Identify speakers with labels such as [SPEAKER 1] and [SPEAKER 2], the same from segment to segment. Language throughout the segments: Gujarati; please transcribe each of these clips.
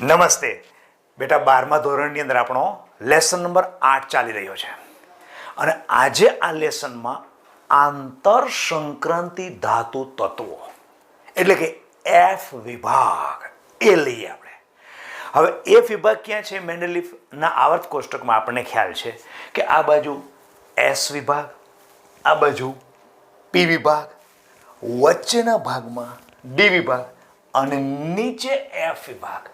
[SPEAKER 1] નમસ્તે બેટા, 12મા ધોરણની અંદર આપણો લેસન નંબર 8 ચાલી રહ્યો છે અને આજે આ લેસનમાં આંતર સંક્રાંતિ ધાતુ તત્વો એટલે કે એફ વિભાગ એ લઈએ આપણે. હવે એફ વિભાગ ક્યાં છે? મેન્ડેલિફના આવર્ત કોષ્ટકમાં આપણને ખ્યાલ છે કે આ બાજુ એસ વિભાગ, આ બાજુ પી વિભાગ, વચ્ચેના ભાગમાં ડી વિભાગ અને નીચે એફ વિભાગ.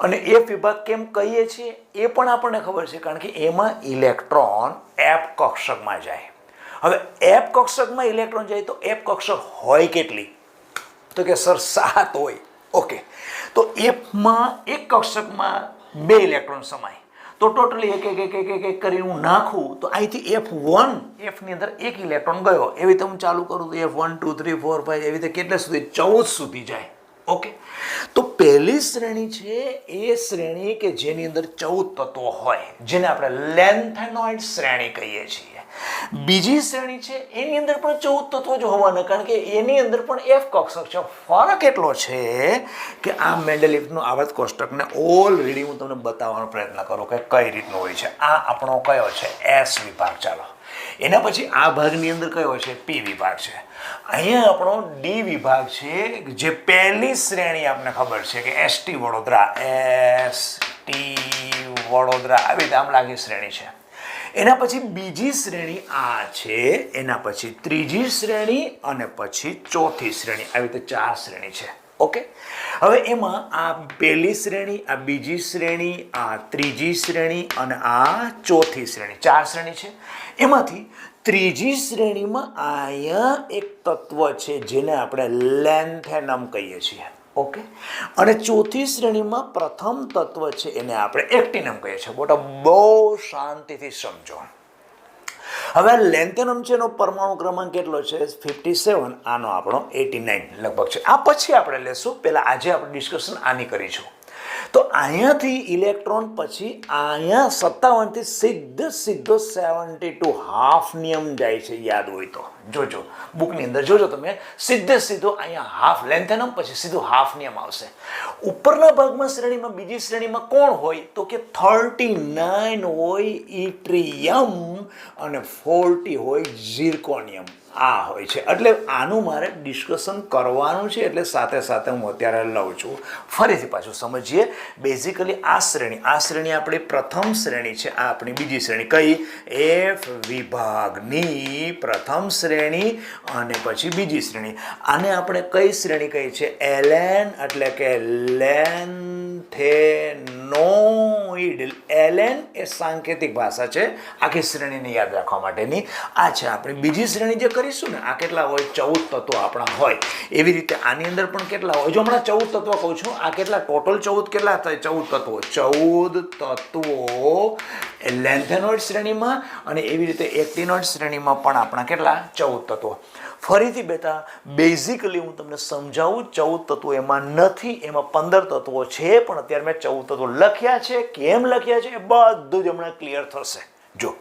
[SPEAKER 1] અને એફ વિભાગ કેમ કહીએ છીએ એ પણ આપણને ખબર છે, કારણ કે એમાં ઇલેક્ટ્રોન એફ કક્ષકમાં જાય. હવે એફ કક્ષકમાં ઇલેક્ટ્રોન જાય તો એફ કક્ષક હોય કેટલી? તો કે સર 7 હોય. ઓકે, તો એફમાં એક કક્ષકમાં 2 ઇલેક્ટ્રોન સમાય, તો ટોટલી એક કરીને હું નાખું તો અહીંથી F1 એફની અંદર એક ઇલેક્ટ્રોન ગયો. એવી રીતે હું ચાલુ કરું તો F1 2 3 4 5 એવી રીતે કેટલે સુધી? 14 સુધી જાય. ઓકે, તો પહેલી શ્રેણી છે એ શ્રેણી કે જેની અંદર 14 તત્વો હોય, જેને આપણે લેન્થેનોઇડ શ્રેણી કહીએ છીએ. બીજી શ્રેણી છે એની અંદર પણ 14 તત્વો જ હોવાના, કારણ કે એની અંદર પણ એફ કક્ષક છે. ફરક એટલો છે કે આ મેન્ડેલિફનું આવર્ત કોષ્ટકને ઓલરેડી હું તમને બતાવવાનો પ્રયત્ન કરું કે કઈ રીતનું હોય છે. આ આપણો કયો છે? એસ વિભાગ. ચાલો, એના પછી આ ભાગની અંદર કયો છે? પી વિભાગ છે. અહીંયા આપણો ડી વિભાગ છે, જે પહેલી શ્રેણી આપણને ખબર છે કે એસટી વડોદરા, આવી રીતે આમ લાગી શ્રેણી છે. એના પછી બીજી શ્રેણી આ છે, એના પછી ત્રીજી શ્રેણી અને પછી ચોથી શ્રેણી, આવી રીતે 4 શ્રેણી છે. ઓકે, હવે એમાં આ પહેલી શ્રેણી, આ બીજી શ્રેણી, આ ત્રીજી શ્રેણી અને આ ચોથી શ્રેણી, 4 શ્રેણી છે. એમાંથી ત્રીજી શ્રેણીમાં અહીંયા એક તત્વ છે જેને આપણે લેન્થેનમ કહીએ છીએ. ઓકે, અને ચોથી શ્રેણીમાં પ્રથમ તત્વ છે એને આપણે એક્ટિનમ કહીએ છીએ. બોટા, બહુ શાંતિથી સમજો. હવે લેન્થેનમ છે એનો પરમાણુ ક્રમાંક કેટલો છે? 57. આનો આપણો 89 લગભગ છે. આ પછી આપણે લેશું, પહેલા આજે આપણે ડિસ્કશન આની કરીશું. તો અહીંયાથી ઇલેક્ટ્રોન પછી અહીંયા 57 થી સીધો 72 હાફ નિયમ જાય છે. યાદ હોય તો જોજો, બુકની અંદર જોજો તમે, સીધો અહીંયા હાફ લેન્થેનમ પછી સીધો હાફ નિયમ આવશે. ઉપરના ભાગમાં શ્રેણીમાં બીજી શ્રેણીમાં કોણ હોય? તો કે 39 હોય ઇટ્રિયમ અને 40 હોય ઝિર્કોનિયમ. આ હોય છે. એટલે આનું મારે ડિસ્કશન કરવાનું છે, એટલે સાથે સાથે હું અત્યારે લઉં છું. ફરીથી પાછું સમજીએ. બેઝિકલી આ શ્રેણી આપણી પ્રથમ શ્રેણી છે. આ આપણી બીજી શ્રેણી કઈ? એફ વિભાગની પ્રથમ શ્રેણી અને પછી બીજી શ્રેણી. આને આપણે કઈ શ્રેણી કહી છે? એલેન, એટલે કે લેન્થેનોઇડ. એલેન એ સાંકેતિક ભાષા છે આખી શ્રેણીને યાદ રાખવા માટેની. આ છે આપણી બીજી શ્રેણી જે કરીશું ને. આ કેટલા હોય? 14 તત્વો આપણા હોય. એવી રીતે આની અંદર પણ કેટલા હોય? જો હમણાં 14 તત્વો કહું છું, આ કેટલા ટોટલ 14 કેટલા થાય? 14 તત્વો. 14 તત્વો લેન્થેનોઇડ શ્રેણીમાં અને એવી રીતે એક્ટિનોઇડ શ્રેણીમાં પણ આપણા કેટલા? 14 તત્વો. ફરીથી બેટા, બેઝિકલી હું તમને સમજાવું, 14 તત્વો એમાં નથી, એમાં 15 તત્વો છે, પણ અત્યારે મેં 14 તત્વો લખ્યા છે. કેમ લખ્યા છે એ બધું જ હમણાં ક્લિયર થશે. જો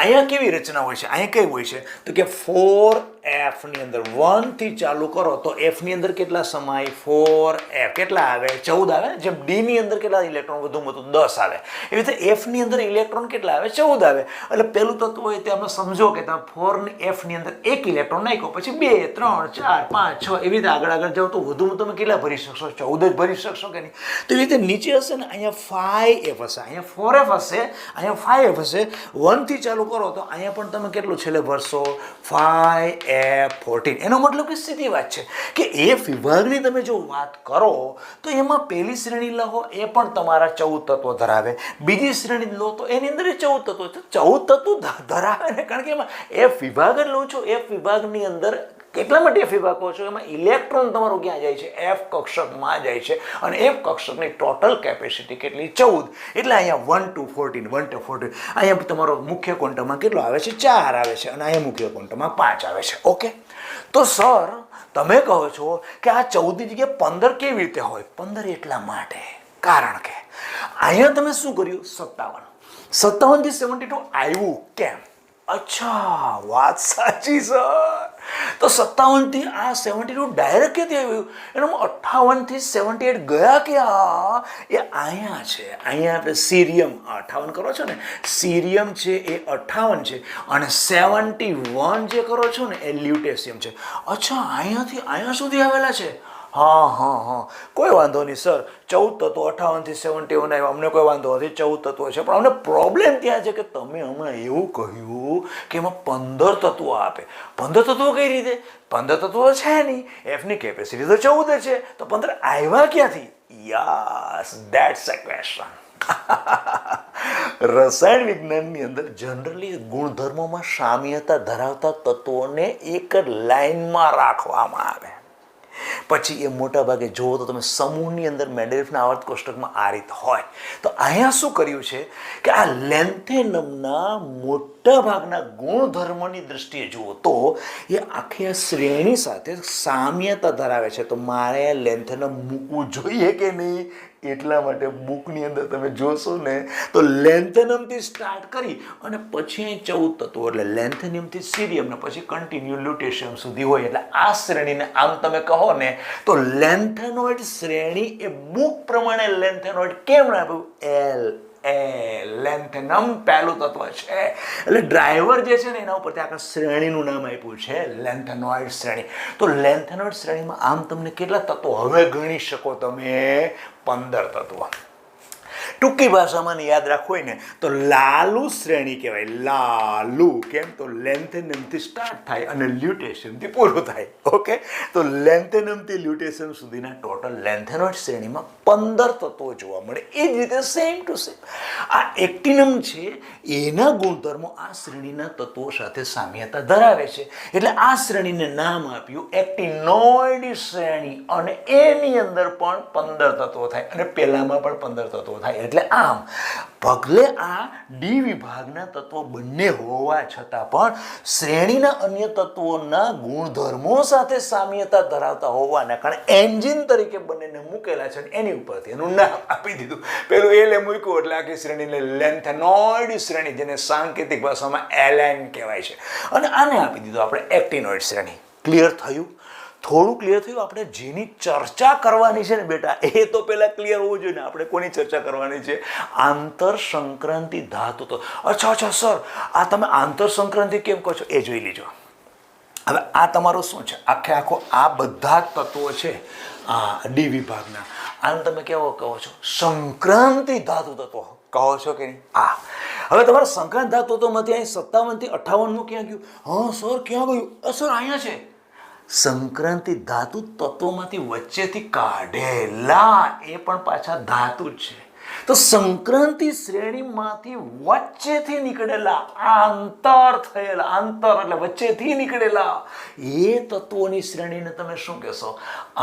[SPEAKER 1] અહીંયા કેવી રચના હોય છે, અહીંયા કઈ હોય છે તો કે 4f ની અંદર 1 થી ચાલુ કરો તો f ની અંદર કેટલા સમાય? 4f. કેટલા આવે? 14 આવે. જેમ d ની અંદર કેટલા ઇલેક્ટ્રોન? વધુમાં વધુ 10 આવે. એવી રીતે f ની અંદર ઇલેક્ટ્રોન કેટલા આવે? 14 આવે. એટલે પહેલું તત્વ હોય તે આપણે સમજો કે તમે 4f ની અંદર એક ઇલેક્ટ્રોન નાખ્યો, પછી 2 3 4 5 6 એવી રીતે આગળ જાઓ તો વધુમાં તમે કેટલા ભરી શકશો? 14 જ ભરી શકશો કે નહીં? તો એવી રીતે નીચે હશે ને, અહીંયા 5f હશે, અહીંયા 4f હશે, અહીંયા 5f હશે. 1 થી ચાલુ કરો તો અહીંયા પણ તમે કેટલું છેલ્લે ભરશો? 5f14. એનો મતલબ કે સીધી વાત છે કે એફ વિભાગની તમે જો વાત કરો તો એમાં પહેલી શ્રેણી લો એ પણ તમારા 14 તત્વો ધરાવે. બીજી શ્રેણી લો તો એની અંદર 14 તત્વો. 14 તત્વો ધરાવે ને, કારણ કે એમાં એફ વિભાગ જ લો છો. એફ વિભાગની અંદર કેટલા માટે એફ વિભાગ કહો છો? એમાં ઇલેક્ટ્રોન તમારો ક્યાં જાય છે? એફ કક્ષકમાં જાય છે. અને એફ કક્ષકની ટોટલ કેપેસિટી કેટલી? 14. એટલે અહીંયા 1 to 14, 1 to 14. અહીંયા તમારો મુખ્ય ક્વોન્ટમમાં કેટલો આવે છે? 4 આવે છે. અને અહીંયા મુખ્ય ક્વોન્ટમમાં 5 આવે છે. ઓકે, તો સર તમે કહો છો કે આ 14 ની જગ્યાએ 15 કેવી રીતે હોય? 15 એટલા માટે કારણ કે અહીંયા તમે શું કર્યું? 57 થી 72 આવ્યું. કેમ? અચ્છા, વાત સાચી સર. તો 57 થી આ 72 ડાયરેક્ટ ક્યાંથી આવ્યું? એનામાં 58 થી 78 ગયા ક્યાં? એ અહીંયા છે. અહીંયા આપણે સીરિયમ 58 કરો છો ને, સીરિયમ છે એ 58 છે અને 71 જે કરો છો ને એ લ્યુટેશિયમ છે. અચ્છા, અહીંયાથી અહીંયા સુધી આવેલા છે. હા, કોઈ વાંધો નહીં સર, 14 તત્વો 58 થી 71 આવ્યા, અમને કોઈ વાંધો નથી, 14 તત્વો છે. પણ અમને પ્રોબ્લેમ ત્યાં છે કે તમે હમણાં એવું કહ્યું કે એમાં 15 તત્વો આપે. 15 તત્વો કઈ રીતે? 15 તત્વો છે નહીં, એફની કેપેસિટી તો 14 છે, તો 15 આવ્યા ક્યાંથી? Yes, that's a question. રસાયણ વિજ્ઞાનની અંદર જનરલી ગુણધર્મોમાં સામ્યતા ધરાવતા તત્વોને એક લાઇનમાં રાખવામાં આવે. પછી એ મોટા ભાગે જુઓ તો તમે સમૂહની અંદર મેન્ડેલિફના આવર્ત કોષ્ટકમાં આ રીત હોય. તો અહીંયા શું કર્યું છે કે આ લેન્થેનમના મોટા ભાગના ગુણધર્મોની દ્રષ્ટિએ જુઓ તો એ આખી આ શ્રેણી સાથે સામ્યતા ધરાવે છે. તો મારે લેન્થેનમ મૂકવું જોઈએ કે નહીં? એટલા માટે બુકની અંદર તમે જોશો ને તો લેન્થેનમથી સ્ટાર્ટ કરી અને પછી અહીં 14 તત્વો એટલે લેન્થેનિયમથી સીરિયમ ને પછી કન્ટિન્યુ લ્યુટેશિયમ સુધી હોય. એટલે આ શ્રેણીને આમ તમે કહો ને તો લેન્થેનોઇડ શ્રેણી એ બુક પ્રમાણે લેન્થેનોઇડ કેમ આપ્યું? એલ લેન્થેનમ પહેલું તત્વ છે એટલે ડ્રાઈવર જે છે ને એના ઉપરથી આખા શ્રેણીનું નામ આપ્યું છે લેન્થેનોઇડ શ્રેણી. તો લેન્થેનોઇડ શ્રેણીમાં આમ તમને કેટલા તત્વો હવે ગણી શકો તમે? 15 તત્વો. ટૂંકી ભાષામાં યાદ રાખવું હોય ને તો લાલુ શ્રેણી કહેવાય. લાલુ કેમ? તો લેન્થેનમથી સ્ટાર્ટ થાય અને લ્યુટેશિયમથી પૂરું થાય. ઓકે, તો લેન્થેનમથી લ્યુટેશિયમ સુધીના ટોટલ લેન્થેનોઇડ શ્રેણીમાં 15 તત્વો જોવા મળે. એ જ રીતે સેમ ટુ સેમ આ એક્ટિનમ છે એના ગુણધર્મો આ શ્રેણીના તત્વો સાથે સામ્યતા ધરાવે છે એટલે આ શ્રેણીને નામ આપ્યું એક્ટિનોઇડ શ્રેણી. અને એની અંદર પણ 15 તત્વો થાય અને પેલામાં પણ 15 તત્વો થાય. એટલે આમ પગલે આ ડી વિભાગના તત્વો બંને હોવા છતાં પણ શ્રેણીના અન્ય તત્વોના ગુણધર્મો સાથે સામ્યતા ધરાવતા હોવાના કારણે એન્જિન તરીકે બંનેને મૂકેલા છે અને એની ઉપરથી એનું નામ આપી દીધું. પેલું એલ એ મૂક્યું એટલે આખી શ્રેણીને લેન્થેનોઇડ શ્રેણી, જેને સાંકેતિક ભાષામાં એલએન કહેવાય છે, અને આને આપી દીધું આપણે એક્ટિનોઇડ શ્રેણી. ક્લિયર થયું? થોડું ક્લિયર થયું? આપણે જેની ચર્ચા કરવાની છે ને બેટા એ તો પહેલાં ક્લિયર હોવું જોઈએ ને. આપણે કોની ચર્ચા કરવાની છે? આંતર સંક્રાંતિ ધાતુ. તો અચ્છા સર, આ તમે આંતર સંક્રાંતિ કેમ કહો છો એ જોઈ લીજો. હવે આ તમારું શું છે? આખો આ બધા જ તત્વો છે આ ડી વિભાગના, આને તમે કેવો કહો છો? સંક્રાંતિ ધાતુ તત્વો કહો છો કે નહીં? હવે તમારા સંક્રાંત ધાતુ તત્વોમાંથી અહીં 57 થી 58 ક્યાં ગયું? હા સર, ક્યાં ગયું? સર અહીંયા છે. સંક્રાંતિ ધાતુ તત્વોમાંથી વચ્ચેથી કાઢેલા, એ પણ પાછા ધાતુ જ છે. તો સંક્રાંતિ શ્રેણીમાંથી વચ્ચેથી નીકળેલા, આંતર થયેલા, આંતર એટલે વચ્ચેથી નીકળેલા એ તત્વોની શ્રેણીને તમે શું કહેશો?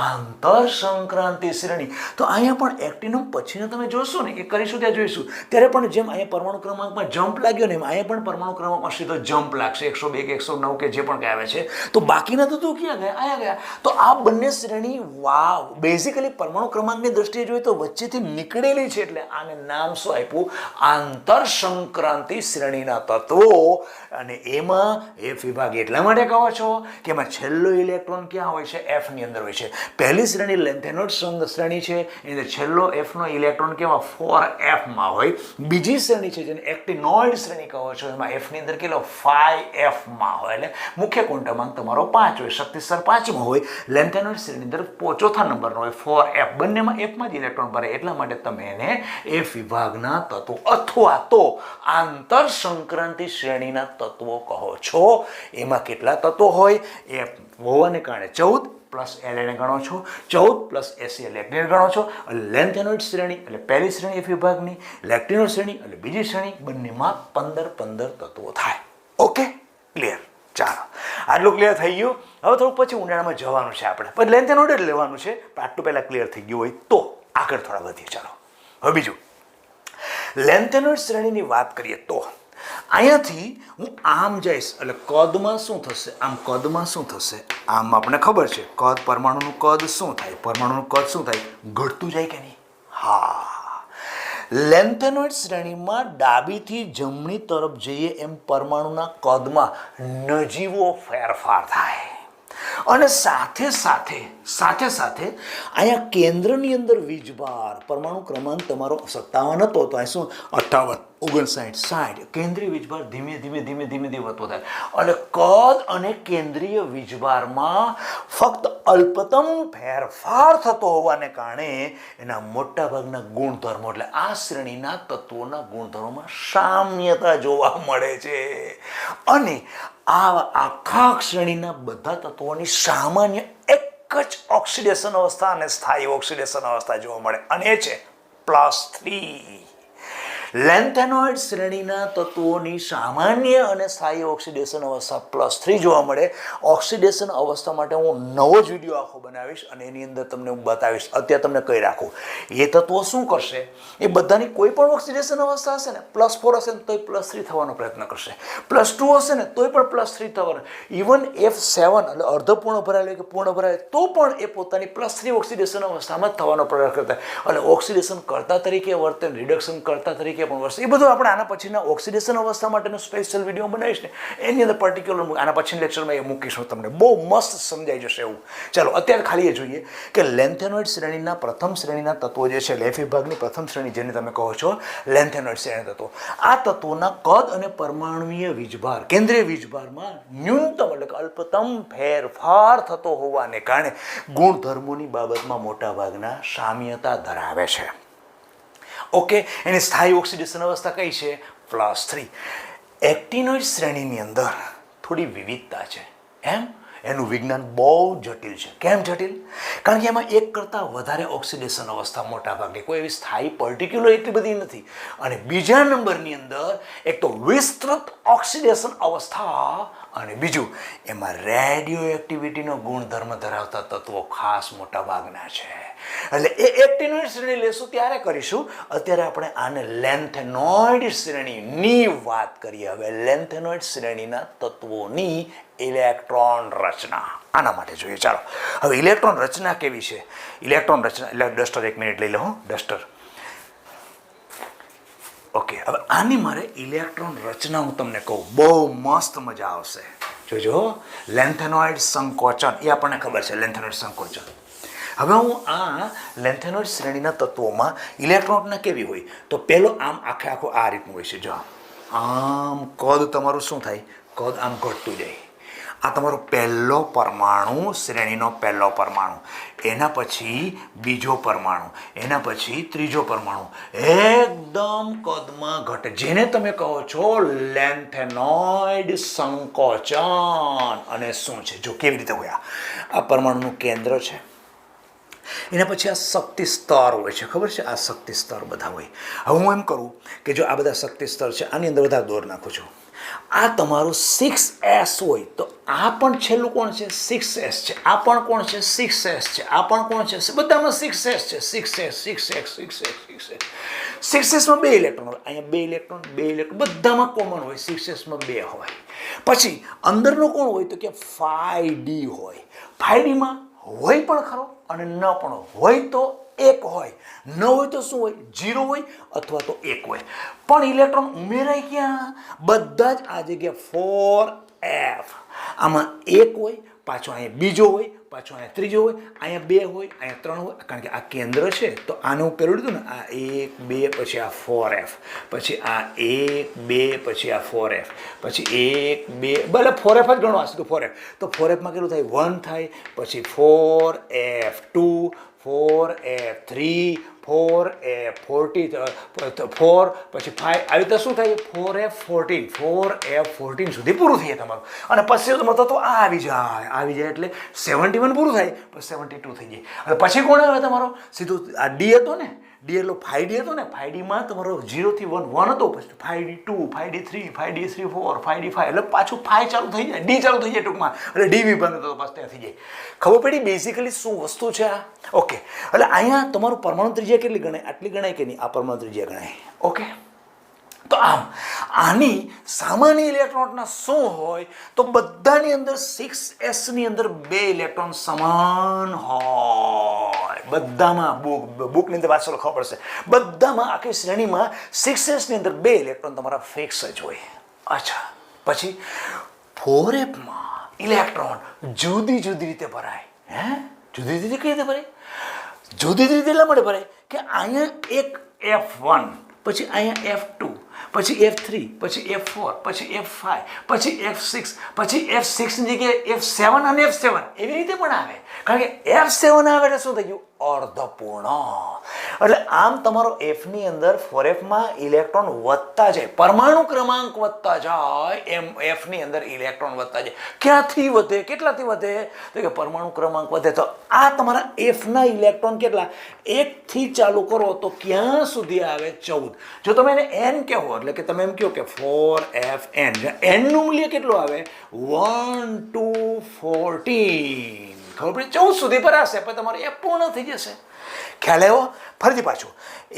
[SPEAKER 1] આંતર સંક્રાંતિ શ્રેણી. તો અહીંયા પણ એક્ટિનમ પછીને તમે જોશો ને, એ કરીશું ત્યાં જોઈશું ત્યારે પણ જેમ અહીંયા પરમાણુ ક્રમાંકમાં જમ્પ લાગ્યો ને એમ અહીંયા પણ પરમાણુ ક્રમાંકમાં સીધો જમ્પ લાગશે. 102 109 કે જે પણ કહેવાય છે. તો બાકીના તત્વો ક્યાં ગયા? અહીંયા ગયા. તો આ બંને શ્રેણી બેઝિકલી પરમાણુ ક્રમાંકની દ્રષ્ટિએ જોઈએ તો વચ્ચેથી નીકળેલી છે એટલે આને નામ શું આપ્યું? આંતર સંક્રાંતિ શ્રેણીના તત્વો. અને એમાં એફ વિભાગ એટલા માટે કહો છો કે એમાં છેલ્લો ઇલેક્ટ્રોન ક્યાં હોય છે? એફ ની અંદર હોય છે. પહેલી શ્રેણી લેન્થેનોઇડ શ્રેણી છે એની અંદર છેલ્લો એફ નો ઇલેક્ટ્રોન કેવા? 4f માં હોય. બીજી શ્રેણી છે જેને એક્ટિનોઇડ શ્રેણી કહો છો એમાં એફ ની અંદર કેટલો? 5f માં હોય. એટલે મુખ્ય ક્વોન્ટમાંક તમારો 5 હોય, શક્તિસ્તર 5 માં હોય. લેન્થેનોઇડ શ્રેણી અંદર ચોથા નંબરનો હોય 4f. બંનેમાં f માં જ ઇલેક્ટ્રોન ભરે એટલા માટે તમે એને એફ વિભાગના તત્વો અથવા તો આંતર સંક્રાંતિ શ્રેણીના તત્વો કહો છો. એમાં કેટલા તત્વો હોય? એફ હોવાને કારણે 14 પ્લસ એલ એને ગણો છો, 14 પ્લસ એસી લેક્ટિનોઇડ ગણો છો. લેન્થેનોઇડ શ્રેણી એટલે પહેલી શ્રેણી એફ વિભાગની, લેક્ટિનોઇડ શ્રેણી એટલે બીજી શ્રેણી, બંનેમાં 15 તત્વો થાય. Okay, clear? ચાલો, આટલું ક્લિયર થઈ ગયું. હવે થોડુંક પછી ઊંડાણમાં જવાનું છે આપણે, પછી લેન્થેનોઇડ જ લેવાનું છે. આટલું પહેલાં ક્લિયર થઈ ગયું હોય તો આગળ થોડા વધીએ. ચાલો, હવે બીજું લેન્થેનોઇડ શ્રેણીની વાત કરીએ તો અહીંયાથી હું આમ જઈશ એટલે કદમાં શું થશે? આમ કદમાં શું થશે? આમ આપણે ખબર છે કદ, પરમાણુનું કદ શું થાય? પરમાણુનું કદ શું થાય? ઘટતું જાય કે નહીં? હા, લેન્થેનોઇડ શ્રેણીમાં ડાબીથી જમણી તરફ જઈએ એમ પરમાણુના કદમાં નજીવો ફેરફાર થાય. અને સાથે સાથે અહીંયા કેન્દ્રની અંદર વીજભાર પરમાણુ ક્રમાંક તમારો 57 હતો તો અહીં શું 58 59 60 કેન્દ્રીય વીજભાર ધીમે વધતો થાય અને કદ અને કેન્દ્રીય વીજભારમાં ફક્ત અલ્પતમ ફેરફાર થતો હોવાને કારણે એના મોટાભાગના ગુણધર્મો એટલે આ શ્રેણીના તત્વોના ગુણધર્મોમાં સામ્યતા જોવા મળે છે અને આ આખા શ્રેણીના બધા તત્વોની સામાન્ય એક જ ઓક્સિડેશન અવસ્થા અને સ્થાયી ઓક્સિડેશન અવસ્થા જોવા મળે અને એ છે +3. લેન્થેનોઇડ શ્રેણીના તત્વોની સામાન્ય અને સ્થાયી ઓક્સિડેશન અવસ્થા +3 જોવા મળે. ઓક્સિડેશન અવસ્થા માટે હું નવો જ વિડીયો આખો બનાવીશ અને એની અંદર તમને હું બતાવીશ. અત્યારે તમને કહી રાખું એ તત્વો શું કરશે, એ બધાની કોઈ પણ ઓક્સિડેશન અવસ્થા હશે ને +4 હશે ને તોય +3 થવાનો પ્રયત્ન કરશે, +2 હશે ને તોય પણ +3 થવાનો. ઇવન F7 એટલે અર્ધપૂર્ણ ભરાયેલો કે પૂર્ણ ભરાયેલો તો પણ એ પોતાની +3 ઓક્સિડેશન અવસ્થામાં જ થવાનો પ્રયાસ કરતા અને ઓક્સિડેશન કરતા તરીકે વર્તે, રિડક્શન કરતા તરીકે પણ વર્તે. એ બધું આપણે આના પછીના ઓક્સિડેશન અવસ્થા માટેનો સ્પેશિયલ વિડીયો બનાવીશ ને એની અંદર પર્ટિક્યુલર આના પછીના લેક્ચરમાં એ મૂકીશું તમને, બહુ મસ્ત સમજાઈ જશે એવું. ચાલો અત્યારે ખાલી એ જોઈએ કે લેન્થેનોઇડ શ્રેણીના પ્રથમ શ્રેણીના તત્વો જે છે, લેફ વિભાગની પ્રથમ શ્રેણી જેને તમે કહો છો લેન્થેનોઇડ શ્રેણી તત્વો, આ તત્વોના કદ અને પરમાણુય વીજભાર કેન્દ્રીય વીજભારમાં ન્યૂનતમ એટલે કે અલ્પતમ ફેરફાર થતો હોવાને કારણે ગુણધર્મોની બાબતમાં મોટાભાગના સામ્યતા ધરાવે છે. ઓકે, એની સ્થાયી ઓક્સિડેશન અવસ્થા કઈ છે? +3. એક્ટિનોઇડ શ્રેણીની અંદર થોડી વિવિધતા છે. એનું વિજ્ઞાન બહુ જટિલ છે. કેમ જટિલ? કારણ કે એમાં એક કરતાં વધારે ઓક્સિડેશન અવસ્થા મોટાભાગે, કોઈ એવી સ્થાયી પર્ટિક્યુલર એટલી બધી નથી. અને બીજા નંબરની અંદર એક તો વિસ્તૃત ઓક્સિડેશન અવસ્થા અને બીજું એમાં રેડિયો એક્ટિવિટીનો ગુણધર્મ ધરાવતા તત્વો ખાસ મોટાભાગના છે. એટલે એ એક્ટિનોઇડ શ્રેણી લેશું ત્યારે કરીશું. અત્યારે આપણે આને લેન્થેનોઇડ શ્રેણીની વાત કરીએ. હવે લેન્થેનોઇડ શ્રેણીના તત્વોની ઇલેક્ટ્રોન રચના આના માટે જોઈએ. ચાલો હવે ઇલેક્ટ્રોન રચના કેવી છે? ઇલેક્ટ્રોન રચના એટલે ડસ્ટર, 1 મિનિટ લઈ લો ડસ્ટર. ઓકે, હવે આની મારે ઇલેક્ટ્રોન રચના હું તમને કહું, બહુ મસ્ત મજા આવશે. જોજો, લેન્થેનોઇડ સંકોચન એ આપણને ખબર છે, લેન્થેનોઇડ સંકોચન. હવે હું આ લેન્થેનોઇડ શ્રેણીના તત્વોમાં ઇલેક્ટ્રોનના કેવી હોય તો પેલો આમ આખો આ રીતનું હોય છે. જો આમ કદ તમારું શું થાય, કદ આમ ઘટતું જાય. આ તમારો પહેલો પરમાણુ, શ્રેણીનો પહેલો પરમાણુ, એના પછી બીજો પરમાણુ, એના પછી ત્રીજો પરમાણુ, એકદમ કદમાં ઘટે, જેને તમે કહો છો લેન્થેનોઇડ સંકોચન. અને શું છે જો કેવી રીતે હોય, આ પરમાણુનું કેન્દ્ર છે, એના પછી આ શક્તિ સ્તર હોય છે, ખબર છે? આ શક્તિ સ્તર બધા હોય. હવે હું એમ કરું કે જો આ બધા શક્તિ સ્તર છે, આની અંદર બધા દોર નાખું છું. આ તમારું 6s હોય તો આ પણ છેલ્લું કોણ છે? 6s છે. આ પણ કોણ છે? 6s છે. આ પણ કોણ છે? બધામાં 6s છે. 6s માં 2 ઇલેક્ટ્રોન હોય. અહીંયા 2 ઇલેક્ટ્રોન, 2 ઇલેક્ટ્રોન બધામાં કોમન હોય. 6s માં 2 હોય. પછી અંદરનો કોણ હોય તો કે 5d હોય. 5d માં હોય પણ ખરો અને ન પણ હોય તો 1 હોય, ન હોય તો શું હોય? 0 હોય અથવા તો 1 હોય. પણ ઇલેક્ટ્રોન ઉમેરાય ક્યાં? બધા જ આ જગ્યા 4f. આમાં 1 હોય, પાછો અહીંયા બીજો હોય, પાછો અહીંયા ત્રીજો હોય, અહીંયા 2 હોય, અહીંયા 3 હોય. કારણ કે આ કેન્દ્ર છે તો આને હું પેલું લીધું ને, આ 1 2 પછી આ 4f, પછી આ 1 2 પછી આ 4f, પછી 1 2 ભલે 4f જ ગણો, આ સીધું 4f. તો 4f માં કેટલું થાય? 1 થાય, પછી 4f2, 4f3, 4f40, 4 પછી 5, આવી રીતે શું થાય? 4f14 સુધી પૂરું થઈ જાય તમારું. અને પછી તમારો તો આ આવી જાય એટલે 71 પૂરું થાય, પછી 72 થઈ જાય. અને પછી કોણ આવે તમારો? સીધું આ ડી હતો ને, ડી એટલો 5d હતો ને, 5d માં તમારો 0 થી 1 1 હતો, પછી 5d2, 5d3, 5d3 4, 5d5 એટલે પાછું 5 ચાલુ થઈ જાય, ડી ચાલુ થઈ જાય ટૂંકમાં. એટલે ડી વિભાગ હતો પાછું ત્યાં થઈ જાય. ખબર પડી બેઝિકલી શું વસ્તુ છે આ? ઓકે, એટલે અહીંયા તમારું પરમાણુ ત્રિજ્યા કેટલી ગણાય? આટલી ગણાય કે નહીં? આ પરમાણુ ત્રિજ્યા ગણાય. ઓકે, તો આમ આની સામાન્ય ઇલેક્ટ્રોનના શું હોય તો બધાની અંદર 6s ની અંદર 2 ઇલેક્ટ્રોન સમાન હોય. બધામાં બુકની અંદર વાંચો ખબર પડશે, બધામાં આખી શ્રેણીમાં 6s ની અંદર 2 ઇલેક્ટ્રોન તમારા ફિક્સ જ હોય. અચ્છા, પછી 4f માં ઇલેક્ટ્રોન જુદી જુદી રીતે ભરાય. જુદી જુદી કઈ રીતે ભરાય? જુદી જુદી એટલા માટે ભરાય કે અહીંયા એક F1, પછી અહીંયા F2, પછી F3, પછી F4, પછી F5, પછી F6, પછી F6 ની જગ્યાએ F7 અને F7 એવી રીતે પણ આવે. કારણ કે F7 આવે એટલે શું થઈ ગયું? અર્ધપૂર્ણ. એટલે આમ તમારો F ની અંદર 4F માં ઇલેક્ટ્રોન વધતા જાય, પરમાણુ ક્રમાંક વધતા જાય, એમ F ની અંદર ઇલેક્ટ્રોન વધતા જાય. ક્યાંથી વધે? કેટલાથી વધે? તો કે પરમાણુ ક્રમાંક વધે. તો આ તમારા F ના ઇલેક્ટ્રોન કેટલા? 1 થી ચાલુ કરો તો ક્યાં સુધી આવે? 14. જો તમે એને n કહેવો એટલે કે તમે એમ કહો કે 4FN, n નું મૂલ્ય કેટલું આવે? 1 2 14. ખબર પડી? 14 સુધી ભરાશે પછી તમારે F પૂર્ણ થઈ જશે. ખ્યાલ આવ્યો? ફરીથી પાછું,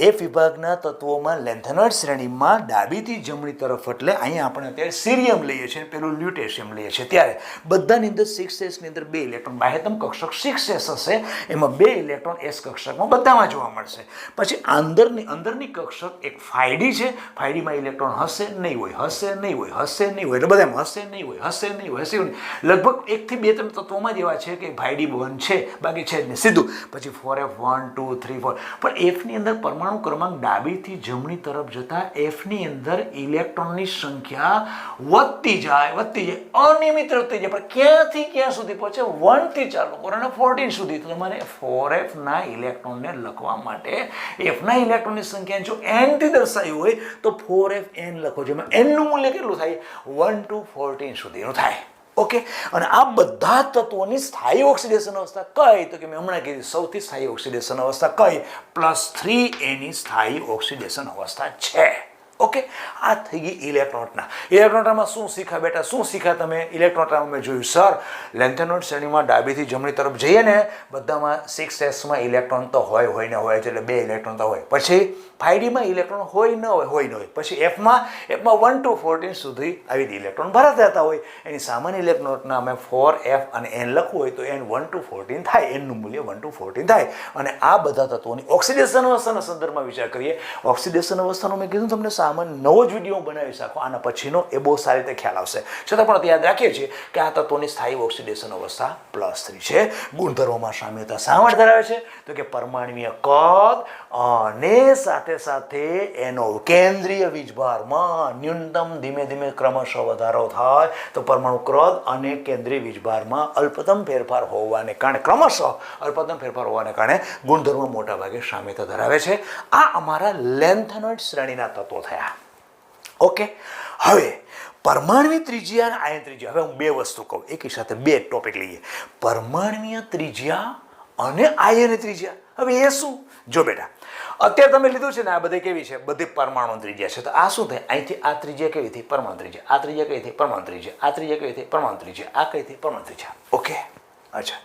[SPEAKER 1] F વિભાગના તત્વોમાં લેન્થેનોઇડ શ્રેણીમાં ડાબીથી જમણી તરફ એટલે અહીંયા આપણે અત્યારે સીરિયમ લઈએ છીએ, પેલું લ્યુટેશિયમ લઈએ છીએ, ત્યારે બધાની અંદર 6s ની અંદર 2 ઇલેક્ટ્રોન, બાહ્યતમ કક્ષક 6s હશે, એમાં 2 ઇલેક્ટ્રોન s કક્ષકમાં બધામાં જોવા મળશે. પછી અંદરની કક્ષક એક 5d છે, 5d માં ઇલેક્ટ્રોન હશે નહીં હોય, હશે નહીં હોય, હશે નહીં હોય, એટલે બધામાં હશે નહીં હોય, હશે નહીં હોય, હશે નહીં. લગભગ 1 થી 2 તત્વોમાં જ એવા છે કે 5d બંધ છે, બાકી છે જ નહીં સીધું. પછી 4F 1 2 3 4. પણ F ની અંદર પરમાણુ ક્રમાંક ડાબીથી જમણી તરફ જતા F ની અંદર ઇલેક્ટ્રોનની સંખ્યા વધતી જાય, અનિયમિત વધતી જાય. પણ ક્યાંથી ક્યાં સુધી પહોંચે? 1 થી ચાલુ કરો અને 14 સુધી. તો તમારે 4F ના ઇલેક્ટ્રોનને લખવા માટે F ના ઇલેક્ટ્રોનની સંખ્યા જો n થી દર્શાવી હોય તો 4FN લખો. જેમાં n નું મૂલ્ય કેટલું થાય? 1 to 14 સુધીનું થાય. ઓકે. અને આ બધા તત્વોની સ્થાયી ઓક્સિડેશન અવસ્થા કઈ? તો કે મેં હમણાં કીધી સૌથી સ્થાયી ઓક્સિડેશન અવસ્થા કઈ? +3A ની સ્થાયી ઓક્સિડેશન અવસ્થા છે. ઓકે. આ થઈ ગઈ ઇલેક્ટ્રોનના. ઇલેક્ટ્રોનમાં શું શીખા બેટા? શું શીખા તમે? ઇલેક્ટ્રોનમાં મેં જોયું સર લેન્થેનોઇડ શ્રેણીમાં ડાબીથી જમણી તરફ જઈએ ને બધામાં 6s માં ઇલેક્ટ્રોન તો હોય ને હોય, એટલે 2 ઇલેક્ટ્રોન તો હોય. પછી 5d માં ઇલેક્ટ્રોન હોય ન હોય. પછી Fમાં 1 to 14 સુધી આવી ઇલેક્ટ્રોન ભરાતા જતા હોય. એની સામાન્ય ઇલેક્ટ્રોનના અમે 4F અને n લખવું હોય તો n 1 to 14 થાય, n નું મૂલ્ય 1 to 14 થાય. અને આ બધા તત્વોની ઓક્સિડેશન અવસ્થાના સંદર્ભમાં વિચાર કરીએ. ઓક્સિડેશન અવસ્થાનું મેં કીધું તમને નવો જ વિડીયો બનાવી શકો આના પછીનો, એ બહુ સારી રીતે ખ્યાલ આવશે. છતાં પણ યાદ રાખીએ છીએ કે આ તત્વોની સ્થાયી ઓક્સિડેશન અવસ્થા +3 છે. ગુણધર્મોમાં સામ્યતા શા માટે ધરાવે છે? તો કે પરમાણ્વીય કદ અને સાથે એનો કેન્દ્રીય વીજભારમાં ન્યૂનતમ ધીમે ધીમે ક્રમશઃ વધારો થાય તો પરમાણુ કદ અને કેન્દ્રીય વીજભારમાં અલ્પતમ ફેરફાર હોવાને કારણે, ક્રમશઃ અલ્પતમ ફેરફાર હોવાને કારણે ગુણધર્મો મોટા ભાગે સામ્યતા ધરાવે છે. આ અમારા લેન્થેનોઇડ શ્રેણીના તત્વો થયા. ઓકે. હવે પરમાણ્વીય ત્રિજ્યા અને આયન ત્રિજ્યા. હવે હું 2 વસ્તુ કહું, એકી સાથે 2 ટોપિક લઈએ. પરમાણ્વીય ત્રિજ્યા અને આયન ત્રિજ્યા. હવે એ શું? જો બેટા, અત્યારે તમે લીધું છે ને આ બધી કેવી છે? બધી પરમાણુ ત્રિજ્યા છે. તો આ શું થાય? અહીંથી આ ત્રિજ્યા કેવી થઈ? પરમાણુ ત્રિજ્યા. આ ત્રિજ્યા કઈ થઈ? પરમાણુ ત્રિજ્યા. આ ત્રિજ્યા કઈ થઈ? પરમાણુ ત્રિજ્યા. આ કઈ થઈ? પરમાણુ ત્રિજ્યા. ઓકે. અચ્છા,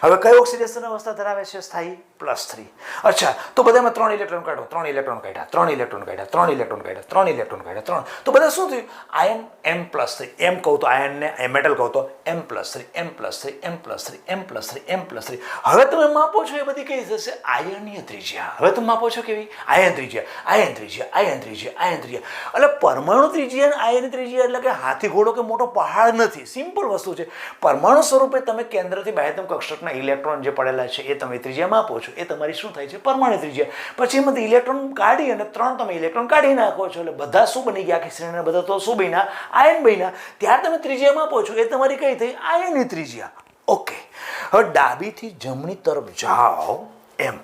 [SPEAKER 1] હવે કઈ ઓક્સિડેશન અવસ્થા ધરાવે છે? સ્થાયી +3. અચ્છા, તો બધામાં 3 ઇલેક્ટ્રોન કાઢો, 3 ઇલેક્ટ્રોન કાઢ્યા, 3 ઇલેક્ટ્રોન કાઢ્યા, 3 ઇલેક્ટ્રોન કાઢ્યા, 3 ઇલેક્ટ્રોન કાઢ્યા, 3. તો બધા શું થયું? Ion M+3. એમ કહું તો આયનને મેટલ કહું તો M+3, M+3, M+3, M+3, M+3. હવે તમે માપો છો એ બધી કઈ થશે? આયનીય ત્રિજ્યા. હવે તમે માપો છો કેવી? આયન ત્રિજ્યા, આયન ત્રિજ્યા, આયન ત્રિજ્યા, આયન ત્રિજ્યા. એટલે પરમાણુ ત્રિજ્યા અને આયન ત્રિજ્યા એટલે કે હાથી ઘોડો કે મોટો પહાડ નથી. સિમ્પલ વસ્તુ છે. પરમાણુ સ્વરૂપે તમે કેન્દ્રથી બાહ્યતમ કક્ષકના ઇલેક્ટ્રોન જે પડેલા છે એ તમે ત્રિજ્યા માપો છો, એ તમારી શું થાય છે? પરમાણુ ત્રિજ્યા. પછી એમાંથી ઇલેક્ટ્રોન કાઢી અને 3 તમે ઇલેક્ટ્રોન કાઢી નાખો છો, એટલે બધા શું બની ગયા? આખી શ્રેણીના બધા તો શું બન્યા? આયન બન્યા. ત્યાર તમે ત્રિજ્યા માપો છો, એ તમારી કઈ થઈ? આયનની ત્રિજ્યા. ઓકે. હવે ડાબીથી જમણી તરફ જાઓ એમ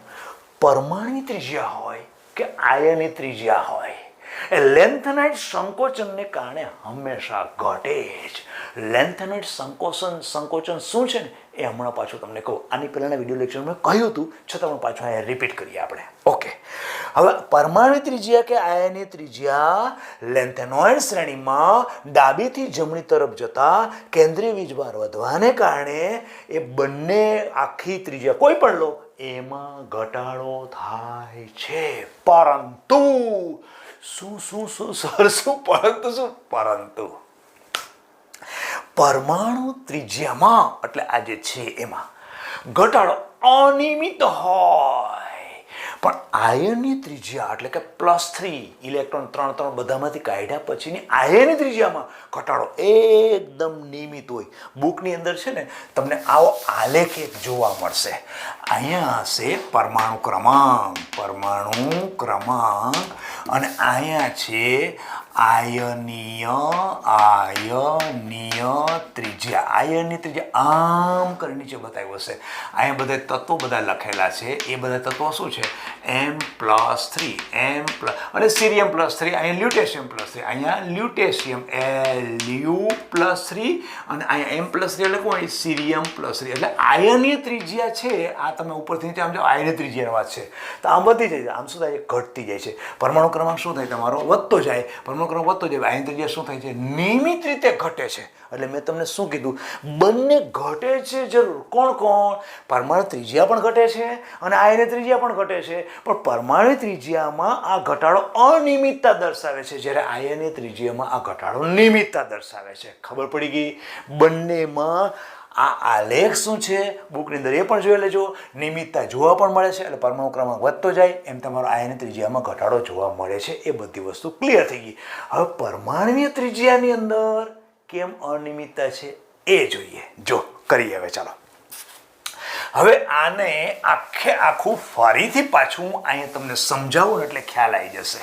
[SPEAKER 1] પરમાણુ ત્રિજ્યા હોય કે આયનની ત્રિજ્યા હોય, એ લેન્થેનોઇડ સંકોચનને કારણે હંમેશા ઘટે જ. લેન્થેનોઇડ સંકોચન શું છે ને એ હમણાં પાછું તમને કહું. આની પહેલાના વિડીયો લેક્ચરમાં કહ્યું હતું, છતાં પણ પાછું અહીંયા રિપીટ કરીએ આપણે. ઓકે. હવે પરમાણુ ત્રિજ્યા કે આયનીય ત્રિજ્યા લેન્થેનોઇડ શ્રેણીમાં ડાબીથી જમણી તરફ જતા કેન્દ્રીય વીજભાર વધવાને કારણે એ બંને આખી ત્રિજ્યા કોઈ પણ લો એમાં ઘટાડો થાય છે. પરંતુ પરંતુ પરમાણુ ત્રિજ્યામાં એટલે આ જે છે એમાં ઘટાડો અનિયમિત હોય. પણ આયનની ત્રિજ્યા એટલે કે +3 ઇલેક્ટ્રોન 3 બધામાંથી કાઢ્યા પછીની આયનની ત્રિજ્યામાં ઘટાડો એકદમ નિયમિત હોય. બુકની અંદર છે ને તમને આવો આલેખ એક જોવા મળશે. અહીંયા હશે પરમાણુ ક્રમાંક અને અહીંયા છે આયનીય ત્રિજ્યા. આયનની ત્રિજ્યા આમ કરી નીચે બતાવ્યું હશે. અહીંયા બધા તત્વો બધા લખેલા છે. એ બધા તત્વો શું છે? M+3 અને સીરિયમ +3, અહીંયા લ્યુટેશિયમ +3, અહીંયા લ્યુટેશિયમ Lu+3 અને અહીંયા M+3 એટલે કોણ? સીરિયમ +3. એટલે આયનીય ત્રિજ્યા છે. આ તમે ઉપરથી નીચે આમ જો આયનીય ત્રિજ્યાની વાત છે તો આમ વધતી જાય. આમ શું થાય? ઘટતી જાય છે. પરમાણુ ક્રમાંક શું થાય? તમારો વધતો જાય. પરમાણુ ક્રમાંક વધતો જાય. આયન ત્રિજ્યા શું થાય છે? નિયમિત રીતે ઘટે છે. એટલે મેં તમને શું કીધું? બંને ઘટે છે જરૂર. કોણ? પરમાણુ ત્રિજ્યા પણ ઘટે છે અને આયન ત્રિજ્યા પણ ઘટે છે. પણ પરમાણુ ત્રિજ્યામાં આ ઘટાડો અનિયમિતતા દર્શાવે છે, જ્યારે આયન ત્રિજ્યામાં આ ઘટાડો નિયમિતતા દર્શાવે છે. ખબર પડી ગઈ? બંનેમાં આ આલેખ શું છે બુકની અંદર એ પણ જોઈ લેજો. નિયમિતતા જોવા પણ મળે છે. એટલે પરમાણુ ક્રમાંક વધતો જાય એમ તમારો આયન ત્રિજ્યામાં ઘટાડો જોવા મળે છે. એ બધી વસ્તુ ક્લિયર થઈ ગઈ. હવે પરમાણુય ત્રિજ્યાની અંદર કેમ અનિયમિતતા છે એ જોઈએ. જો કરીએ હવે. ચાલો હવે આને આખું ફરીથી પાછું અહીંયા તમને સમજાવું ને એટલે ખ્યાલ આવી જશે.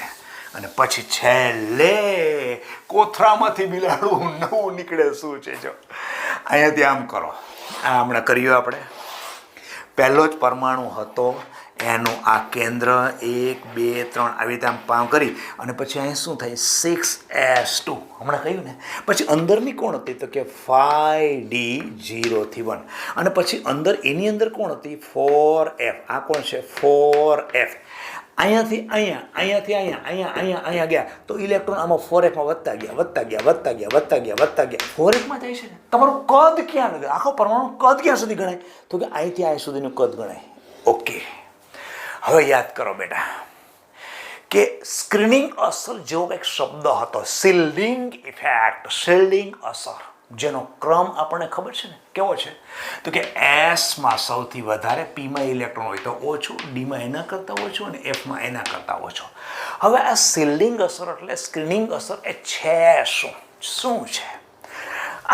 [SPEAKER 1] અને પછી છેલ્લે કોથરામાંથી બિલાડું નવું નીકળે શું છે. જો અહીંયાથી આમ કરો. આ હમણાં કર્યું આપણે. પહેલો જ પરમાણુ હતો એનું આ કેન્દ્ર 1 2 3 આવી રીતે આમ પામ કરી અને પછી અહીં શું થાય? 6s2 હમણાં કહ્યું ને. પછી અંદરની કોણ હતી? તો કે 5d0 થી 1 અને પછી અંદર એની અંદર કોણ હતી? 4f. આ કોણ છે? 4f. અહીંયાથી અહીંયા ગયા તો ઇલેક્ટ્રોન આમાં 4fમાં વધતા ગયા 4fમાં જાય છે ને. તમારું કદ ક્યાં નથી? આખો પરમાણુ કદ ક્યાં સુધી ગણાય? તો કે અહીંથી અહીં સુધીનું કદ ગણાય. ઓકે, હવે યાદ કરો બેટા કે સ્ક્રીનિંગ અસર જેવો એક શબ્દ હતો, શિલ્ડિંગ ઇફેક્ટ, શિલ્ડિંગ અસર, જેનો ક્રમ આપણને ખબર છે ને કેવો છે? તો કે એસમાં સૌથી વધારે, પીમાં ઇલેક્ટ્રોન હોય તો ઓછું, ડીમાં એના કરતાં ઓછું અને એફમાં એના કરતાં ઓછું. હવે આ શિલ્ડિંગ અસર એટલે સ્ક્રીનિંગ અસર એ છે શું છે?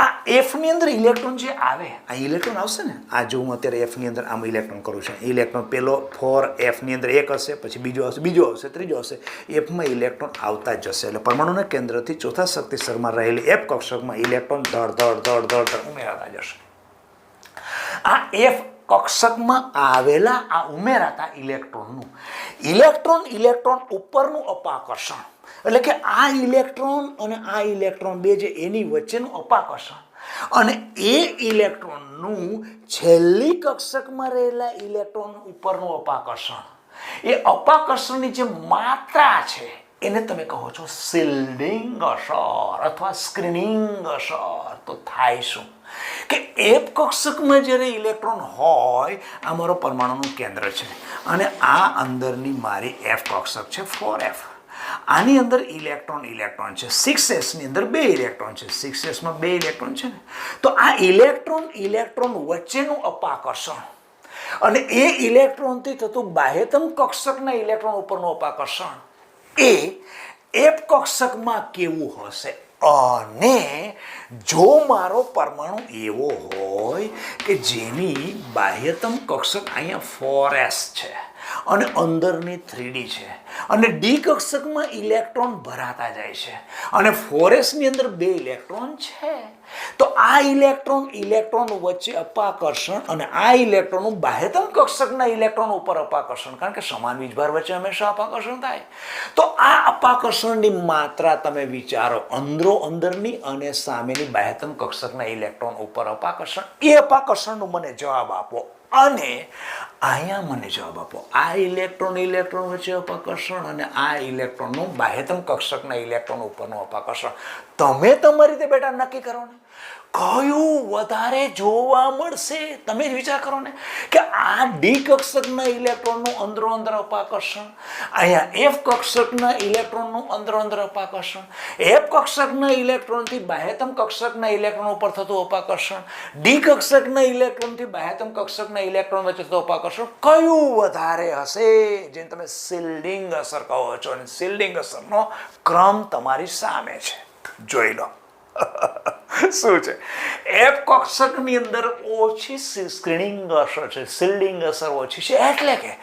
[SPEAKER 1] આ એફની અંદર ઇલેક્ટ્રોન જે આવે, આ ઇલેક્ટ્રોન આવશે ને, આ જો હું અત્યારે એફની અંદર આમ ઇલેક્ટ્રોન કરું છું, ઇલેક્ટ્રોન પેલો 4fની અંદર એક હશે, પછી બીજો આવશે, ત્રીજો આવશે, એફમાં ઇલેક્ટ્રોન આવતા જ જશે. એટલે પરમાણુના કેન્દ્રથી ચોથા શક્તિ સ્તરમાં રહેલી એફ કક્ષકમાં ઇલેક્ટ્રોન ધડ ઉમેરાતા જશે. આ એફ કક્ષકમાં આવેલા આ ઉમેરાતા ઇલેક્ટ્રોન ઉપરનું અપાકર્ષણ, એટલે કે આ ઇલેક્ટ્રોન અને આ ઇલેક્ટ્રોન બે જે એની વચ્ચેનું અપાકર્ષણ અને એ ઇલેક્ટ્રોનનું છેલ્લી કક્ષકમાં રહેલા ઇલેક્ટ્રોન ઉપરનું અપાકર્ષણ, એ અપાકર્ષણની જે માત્રા છે એને તમે કહો છો શિલ્ડિંગ અસર અથવા સ્ક્રીનિંગ અસર. તો થાય શું કે એફ કક્ષકમાં જ્યારે ઇલેક્ટ્રોન હોય, આ મારો પરમાણુનું કેન્દ્ર છે અને આ અંદરની મારી એફ કક્ષક છે 4f. આની અંદર ઇલેક્ટ્રોન છે 6sની અંદર 2 ઇલેક્ટ્રોન છે, 6sમાં 2 ઇલેક્ટ્રોન છે ને. તો આ ઇલેક્ટ્રોન વચ્ચેનું અપાકર્ષણ અને એ ઇલેક્ટ્રોનથી થતું બાહ્યતમ કક્ષકના ઇલેક્ટ્રોન ઉપરનું અપાકર્ષણ એ એફ કક્ષકમાં કેવું હશે? અને જો મારો પરમાણુ એવો હોય કે જેની બાહ્યતમ કક્ષક અહીંયા 4s છે અને અંદરની 3d છે અને ડી કક્ષકમાં ઇલેક્ટ્રોન ભરાતા જાય છે અને 4sની અંદર 2 ઇલેક્ટ્રોન છે, તો આ ઇલેક્ટ્રોન વચ્ચે અપાકર્ષણ અને આ ઇલેક્ટ્રોનનું બાહ્યતમ કક્ષકના ઇલેક્ટ્રોન ઉપર અપાકર્ષણ, કારણ કે સમાન વીજભાર વચ્ચે હંમેશા અપાકર્ષણ થાય. તો આ અપાકર્ષણની માત્રા તમે વિચારો, અંદરની અને સામેની બાહ્યતમ કક્ષકના ઇલેક્ટ્રોન ઉપર અપાકર્ષણ, એ અપાકર્ષણનું મને જવાબ આપો. અને અહીંયા મને જવાબ આપો, આ ઇલેક્ટ્રોન વચ્ચે અપાકર્ષણ અને આ ઇલેક્ટ્રોનનું બાહ્યતમ કક્ષકના ઇલેક્ટ્રોન ઉપરનું અપાકર્ષણ. તમે તમારી રીતે બેટા નક્કી કરો ને. કયું વધારે જોવા મળશે? તમે જ વિચાર કરો ને કે આ ડી કક્ષકના ઇલેક્ટ્રોનનું અંદરો અંદર અપાકર્ષણ, અહીંયા એફ કક્ષકના ઇલેક્ટ્રોનનું અંદરો અંદર અપાકર્ષણ, એફ કક્ષકના ઇલેક્ટ્રોનથી બાહ્યતમ કક્ષકના ઇલેક્ટ્રોન ઉપર થતું અપાકર્ષણ, ડી કક્ષકના ઇલેક્ટ્રોનથી બાહ્યતમ કક્ષકના ઇલેક્ટ્રોન વચ્ચે થતું અપાકર્ષણ, કયું વધારે હશે? જેને તમે શિલ્ડિંગ અસર કહો છો. અને શિલ્ડિંગ અસરનો ક્રમ તમારી સામે છે, જોઈ લો. શું છે? એફ કક્ષકની અંદર ઓછી સ્ક્રીનિંગ અસર છે, શિલ્ડિંગ અસર ઓછી છે, એટલે કે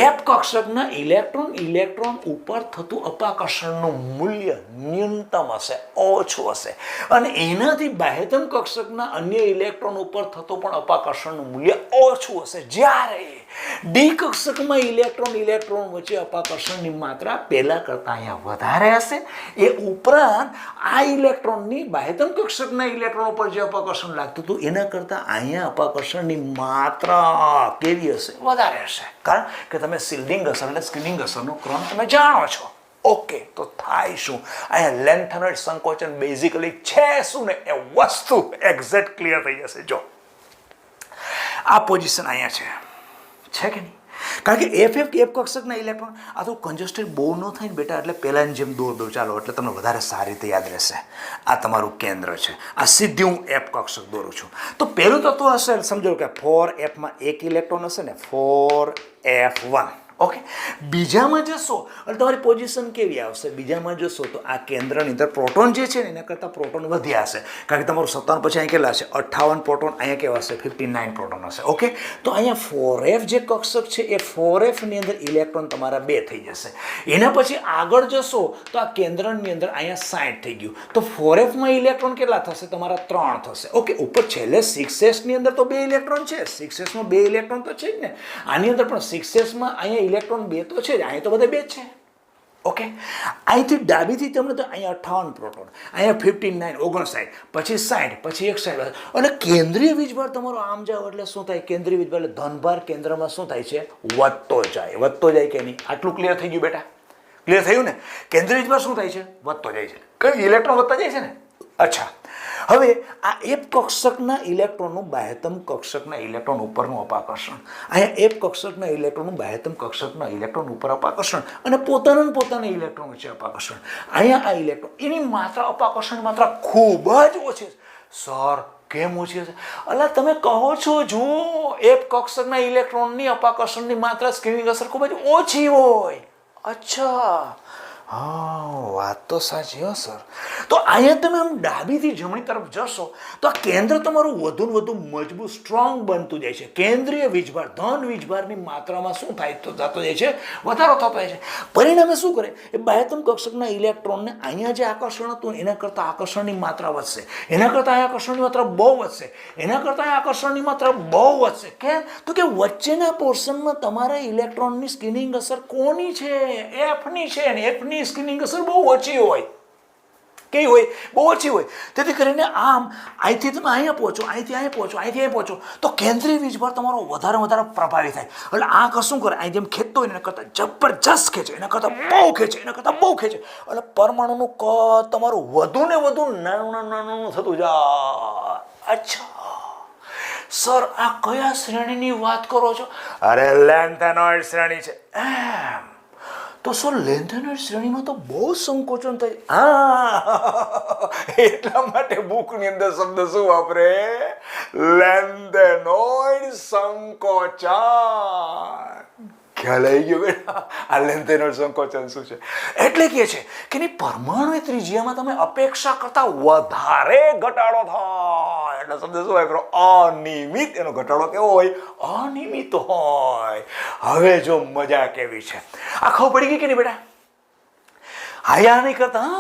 [SPEAKER 1] એફ કક્ષકના ઇલેક્ટ્રોન ઉપર થતું અપાકર્ષણનું મૂલ્ય ન્યૂનતમ હશે, ઓછું હશે. અને એનાથી બાહ્યતમ કક્ષકના અન્ય ઇલેક્ટ્રોન ઉપર થતું પણ અપાકર્ષણનું મૂલ્ય ઓછું હશે. જ્યારે ડી કક્ષકમાં ઇલેક્ટ્રોન વચ્ચે અપાકર્ષણની માત્રા પહેલા કરતા અહીંયા વધારે હશે. એ ઉપરાંત આ ઇલેક્ટ્રોનની બાહ્યતમ કક્ષકના ઇલેક્ટ્રોન ઉપર જે અપાકર્ષણ લાગતું હતું એના કરતાં અહીંયા અપાકર્ષણની માત્રા કેવી હશે? વધારે હશે. કારણ કે તમે શિલ્ડિંગ અસર એટલે સ્ક્રીનિંગ અસરનો ક્રમ તમે જાણો છો. ઓકે, તો થાય શું? અહીંયા લેન્થેનોઇડ સંકોચન બેઝિકલી છે શું ને એ વસ્તુ એક્ઝેક્ટ ક્લિયર થઈ જશે. જો આ પોઝિશન અહીંયા છે કે નહીં? કારણ કે એફ કક્ષકના ઇલેક્ટ્રોન આ તો કન્જસ્ટેડ બહુ ન થાય ને બેટા, એટલે પહેલાંની જેમ દોર દો ચાલો, એટલે તમને વધારે સારી રીતે યાદ રહેશે. આ તમારું કેન્દ્ર છે, આ સીધી હું એફ કક્ષક દોરું છું. તો પહેલું તત્વ હશે, સમજો કે 4Fમાં એક ઇલેક્ટ્રોન હશે ને, 4F1. ઓકે, બીજામાં જશો એટલે તમારી પોઝિશન કેવી આવશે? બીજામાં જશો તો આ કેન્દ્રની અંદર પ્રોટોન જે છે ને એના કરતાં પ્રોટોન વધ્યા હશે. કારણ કે તમારું 57 પછી અહીંયા કેટલા હશે? 58 પ્રોટોન. અહીંયા કેવા હશે? 59 પ્રોટોન હશે. ઓકે, તો અહીંયા 4F જે કક્ષક છે એ 4Fની અંદર ઇલેક્ટ્રોન તમારા 2 થઈ જશે. એના પછી આગળ જશો તો આ કેન્દ્રની અંદર અહીંયા 60 થઈ ગયું. તો 4Fમાં ઇલેક્ટ્રોન કેટલા થશે? તમારા 3 થશે. ઓકે, ઉપર છેલ્લે 6Sની અંદર તો 2 ઇલેક્ટ્રોન છે, 6Sમાં 2 ઇલેક્ટ્રોન તો છે જ ને. આની અંદર પણ 6Sમાં અહીંયા ઇલેક્ટ્રોન 2 તો છે જ, અહીંયા તો બધા 2 છે. ઓકે, અહીંથી ડાબીથી તમને તો અહીંયા 58 પ્રોટોન, અહીંયા 59, 59, પછી 60, પછી 61. અને કેન્દ્રીય વીજભાર તમારો આમ જાવ એટલે શું થાય? કેન્દ્રીય વીજભાર એટલે ધનભાર કેન્દ્રમાં શું થાય છે? વધતો જાય કે નહીં? આટલું ક્લિયર થઈ ગયું બેટા? ક્લિયર થયું ને? કેન્દ્રીય વીજભાર શું થાય છે? વધતો જાય છે. કઈ ઇલેક્ટ્રોન વધતા જાય છે ને? અચ્છા, હવે આ એફ કક્ષકના ઇલેક્ટ્રોનનું બાહ્યતમ કક્ષકના ઇલેક્ટ્રોન ઉપરનું અપાકર્ષણ, અહીંયા એફ કક્ષકના ઇલેક્ટ્રોનનું બાહ્યતમ કક્ષકના ઇલેક્ટ્રોન ઉપર અપાકર્ષણ અને પોતાના ઇલેક્ટ્રોન વચ્ચે અપાકર્ષણ. અહીંયા આ ઇલેક્ટ્રોન એની માત્રા, અપાકર્ષણની માત્રા ખૂબ જ ઓછી છે. સર કેમ ઓછી હશે? એટલે તમે કહો છો જુઓ, એફ કક્ષકના ઇલેક્ટ્રોનની અપાકર્ષણની માત્રા સ્ક્રીનિંગ અસર ખૂબ જ ઓછી હોય. અચ્છા, હા, વાત તો સાચી હો સર. તો અહીંયા તમે આમ ડાબીથી જમણી તરફ જશો તો આ કેન્દ્ર તમારું વધુ ને વધુ મજબૂત, સ્ટ્રોંગ બનતું જાય છે. કેન્દ્રીય વીજભાર, ધન વીજભારની માત્રામાં શું થાય તો થતો જાય છે? વધારો થતો જાય છે. પરિણામે શું કરે? એ બાહ્યતમ કક્ષકના ઇલેક્ટ્રોનને અહીંયા જે આકર્ષણ હતું એના કરતાં આકર્ષણની માત્રા વધશે, એના કરતાં અહીંયા આકર્ષણની માત્રા બહુ વધશે, એના કરતાં આકર્ષણની માત્રા બહુ વધશે. કેમ? તો કે વચ્ચેના પોર્શનમાં તમારા ઇલેક્ટ્રોનની સ્કિનિંગ અસર કોની છે? એફની છે. અને એફની સ્કિનિંગ અસર બહુ ઓછી હોય. કેવી હોય? બહુ ઓછી હોય. તેથી કરીને આમ અહીંથી તમે અહીંયા પહોંચો, અહીંથી અહીંયા પહોંચો, અહીંથી અહીંયા પહોંચો તો કેન્દ્રીય વીજભાર તમારો વધારે પ્રભાવી થાય. એટલે આ શું કરે? અહીં જેમ ખેંચતો હોય એના કરતાં જબરજસ્ત ખેંચે, એના કરતાં બહુ ખેંચે, એના કરતાં બહુ ખેંચે. એટલે પરમાણુનું કદ તમારું વધુ ને વધુ નાનું થતું જાય. અચ્છા સર, આ કયા શ્રેણીની વાત કરો છો? અરે લેન્થેનોઇડ શ્રેણી છે. એમ તો સર લેન્થેનોઇડ શ્રેણીમાં તો બહુ સંકોચન થાય. હા, એટલા માટે બુકની અંદર શબ્દ શું વાપરે? લેન્થેનોઇડ સંકોચન. ખ્યાલ આવી ગયો બેટા? આ લેન્થેનોઇડ સંકોચન શું છે? એટલે કે છે કે એની પરમાણુ ત્રિજ્યામાં તમે અપેક્ષા કરતા વધારે ઘટાડો થાય. એટલે શબ્દ શું વાપરો? અનિયમિત. એનો ઘટાડો કેવો હોય? અનિયમિત હોય. હવે જો મજા કેવી છે, આ ખબર પડી ગઈ કે નહીં બેટા? હાયા નહીં કરતા?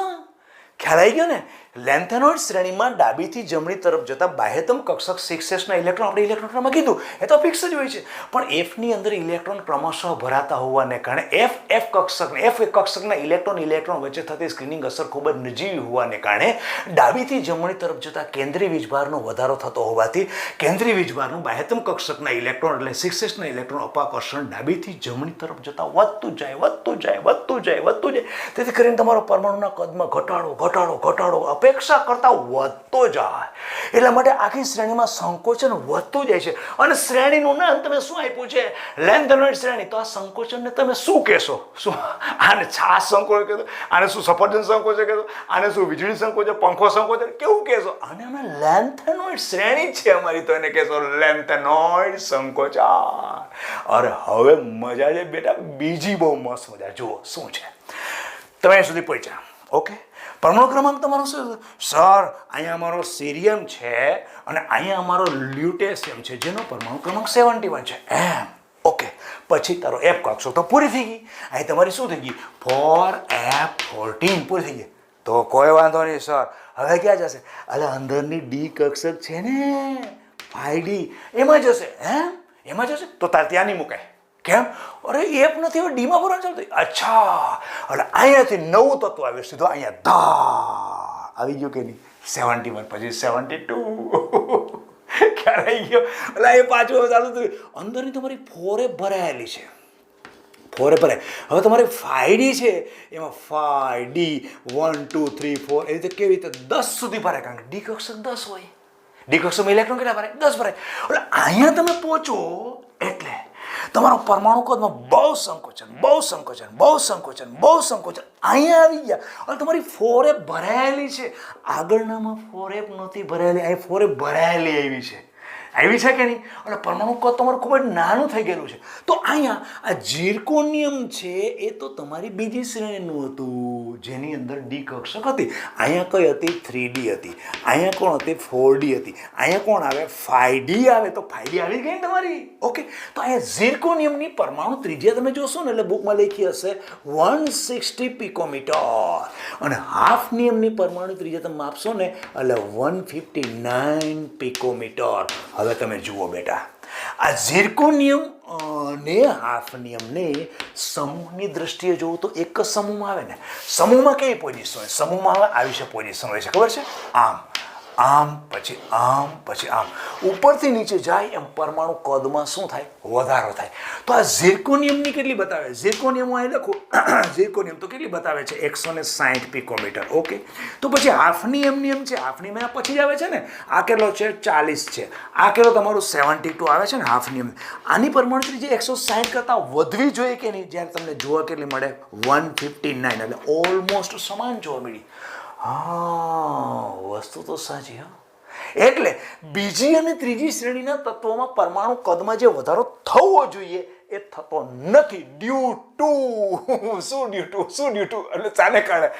[SPEAKER 1] ખ્યાલ આવી ગયો ને? લેન્થેનોઇડ શ્રેણીમાં ડાબીથી જમણી તરફ જતા બાહ્યતમ કક્ષક 6Sના ઇલેક્ટ્રોન, આપણે ઇલેક્ટ્રોનમાં કીધું એ તો ફિક્સ જ હોય છે, પણ એફની અંદર ઇલેક્ટ્રોન ક્રમશઃ ભરાતા હોવાને કારણે એફ કક્ષકના ઇલેક્ટ્રોન વચ્ચે થતી સ્ક્રીનિંગ અસર ખૂબ જ નજીવી હોવાને કારણે ડાબીથી જમણી તરફ જતા કેન્દ્રીય વીજભારનો વધારો થતો હોવાથી કેન્દ્રીય વીજભારનું બાહ્યતમ કક્ષકના ઇલેક્ટ્રોન એટલે 6Sના ઇલેક્ટ્રોન અપાકર્ષણ ડાબીથી જમણી તરફ જતા વધતું જાય. તેથી કરીને તમારો પરમાણુના કદમાં ઘટાડો અપેક્ષા કરતાં વધતો જાય. એટલા માટે આખી શ્રેણીમાં સંકોચન વધતું જાય છે. અને શ્રેણીનું નામ તમે શું આપ્યું છે? લેન્થેનોઇડ શ્રેણી. તો આ સંકોચનને તમે શું કહેશો? શું આને છાશ સંકોચન કહેતો? આને શું સફરજન સંકોચન કહેતો? આને શું વીજળી સંકોચન, પંખો સંકોચન, કેવું કહેશો? આને અમે લેન્થેનોઇડ શ્રેણી છે અમારી, તો એને કહેશો લેન્થેનોઇડ સંકોચન. અરે હવે મજા છે બેટા, બીજી બહુ મસ્ત મજા. જુઓ શું છે, તમે અહીં સુધી પહોંચ્યા. ઓકે, પરમાણુ ક્રમાંક તમારો શું? સર અહીંયા અમારો સીરિયમ છે અને અહીંયા અમારો લ્યુટેશિયમ છે, જેનો પરમાણુ ક્રમાંક 71 છે. એમ ઓકે, પછી તારો એફ કક્ષો તો પૂરી થઈ ગઈ. અહીં તમારી શું થઈ ગઈ? 4F14 પૂરી થઈ ગઈ. તો કોઈ વાંધો નહીં સર, હવે ક્યાં જશે? અરે અંદરની ડી કક્ષક છે ને 5D, એમાં જશે. એમાં જશે તો તાર ત્યાં નહીં મુકાય. કેમ? અરે એફ નથી, હવે ડીમાં ભરવાનું ચાલુ થઈ. અચ્છા, એટલે અહીંયાથી નવું તત્વ આવ્યું, સીધો અહીંયા ધા આવી ગયો કે નહીં? 71 પછી 72 ક્યારે આવી ગયો? એટલે એ પાછું ચાલુ થયું. અંદરની તમારી 4F ભરાયેલી છે, 4F ભરાય. હવે તમારી 5D છે, એમાં 5D 1 2 3 4 એ રીતે કેવી રીતે 10 સુધી ભરાય, કારણ કે ડી કક્ષક 10 હોય. ડી કક્ષકમાં ઇલેક્ટ્રોન કેટલા ભરાય? 10 ભરાય. એટલે અહીંયા તમે પહોંચો એટલે તમારો પરમાણુ કદમાં બહુ સંકોચન, બહુ સંકોચન, બહુ સંકોચન, બહુ સંકોચન. અહીંયા આવી ગયા અને તમારી 4F ભરાયેલી છે. આગળનામાં 4F નહોતી ભરાયેલી, અહીં 4F ભરાયેલી આવી છે. આવી છે કે નહીં? અને પરમાણુ કદ તમારું ખૂબ જ નાનું થઈ ગયેલું છે. તો અહીંયા આ ઝિર્કોનિયમ છે એ તો તમારી બીજી શ્રેણીનું હતું, જેની અંદર ડી કક્ષક હતી. અહીંયા કઈ હતી? 3D હતી. અહીંયા કોણ હતી? 4D હતી. અહીંયા કોણ આવે? 5D આવે. તો 5D આવી ગઈ ને તમારી. ઓકે, તો અહીંયા ઝિર્કોનિયમની પરમાણુ ત્રિજ્યા તમે જોશો ને એટલે બુકમાં લખી હશે 160 પિકોમીટર, અને હાફ નિયમની પરમાણુ ત્રિજ્યા તમે માપશો ને એટલે 159 પિકોમીટર. હવે તમે જુઓ બેટા, આ ઝિર્કોનિયમ ને હાફ નિયમને સમૂહની દ્રષ્ટિએ જોવું તો એક જ સમૂહમાં આવે ને. સમૂહમાં કઈ પોઝિશન હોય? સમૂહમાં આવે આવી છે પોઝિશન હોય છે, ખબર છે? આમ આમ પછી આમ પછી આમ, ઉપરથી નીચે જાય એમ પરમાણુ કદમાં શું થાય? વધારો થાય. તો આ ઝિર્કોનિયમની કેટલી બતાવે? ઝિર્કોનિયમ હું અહીં લખું, ઝિર્કોનિયમ તો કેટલી બતાવે છે? 160 પિકોમીટર. ઓકે, તો પછી હાફનિયમ નિયમ છે, હાફનિયમ એના પછી જ આવે છે ને. આ કેટલો છે? 40 છે. આ કેટલો તમારું 72 આવે છે ને હાફનિયમ. આની પરમાણુ ત્રિજ્યા 160 કરતાં વધવી જોઈએ કે નહીં? જ્યારે તમને જોવા કેટલી મળે? 159, એટલે ઓલમોસ્ટ સમાન જોવા મળી. હા, વસ્તુ તો સાચી. હા, એટલે બીજી અને ત્રીજી શ્રેણીના તત્વોમાં પરમાણુ કદમાં જે વધારો થવો જોઈએ એ થતો નથી. ડ્યુ ટુ શું? ડ્યુ ટુ એટલે શાને કારણે?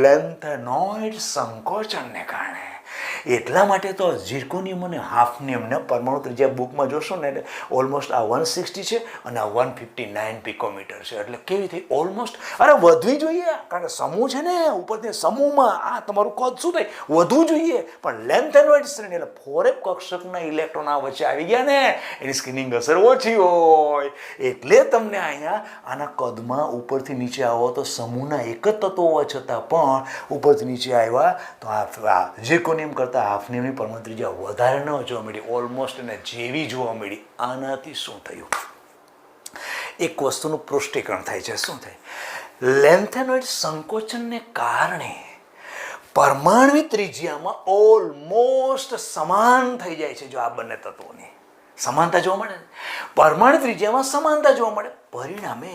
[SPEAKER 1] લેન્થેનોઇડ સંકોચનને કારણે. એટલા માટે તો ઝિર્કોનિયમ અને હાફનિયમને પરમાણુ ત્રિજ્યા બુકમાં જોશો ને એટલે ઓલમોસ્ટ આ 160 છે અને આ 159 પિકોમીટર છે. એટલે કેવી થઈ? ઓલમોસ્ટ. અરે વધવી જોઈએ, કારણ કે સમૂહ છે ને ઉપરથી, સમૂહમાં આ તમારું કદ શું થાય? વધવું જોઈએ. પણ લેન્થેનોઇડ શ્રેણી એટલે 4F કક્ષકના ઇલેક્ટ્રોન આ વચ્ચે આવી ગયા ને, એની સ્કિનિંગ અસર ઓછી હોય. એટલે તમને અહીંયા આના કદમાં ઉપરથી નીચે આવો તો સમૂહના એક જ તત્વો હોવા છતાં પણ ઉપરથી નીચે આવ્યા તો આ ઝિર્કોનિયમ કરતાં હાફનિયમની પરમાણુ ત્રિજ્યા વધારે ન જોવા મળી, ઓલમોસ્ટ એને જેવી જોવા મળી. આનાથી શું થયું? એક વસ્તુનું પુષ્ટિકરણ થાય છે. શું થાય? લેન્થેનોઇડ સંકોચનને કારણે પરમાણુ ત્રિજ્યામાં ઓલમોસ્ટ સમાન થઈ જાય છે. જો આ બંને તત્વોની સમાનતા જોવા મળે, પરમાણુ ત્રિજ્યામાં સમાનતા જોવા મળે, પરિણામે